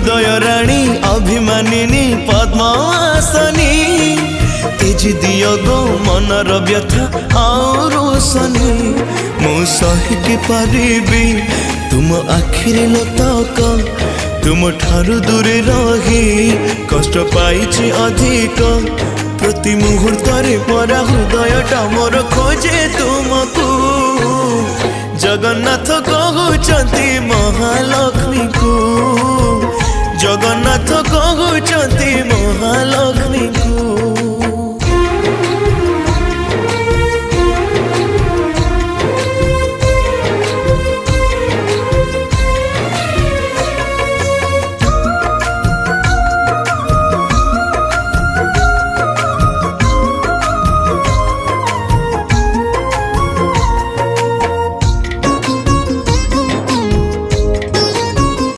हृदय राणी अभिमानिनी पद्मासनी तेजी दियो गो मनर व्यथा आउ रोशनी मु सहिकी पारिबी तुम आखिरे लतक तुम ठारू दूरे रही कष्ट पाइछि अधिक प्रति मुहूर्त परा हृदयटा मोर खोजे तुमको जगन्नाथ कहउचंती महालक्ष्मी को।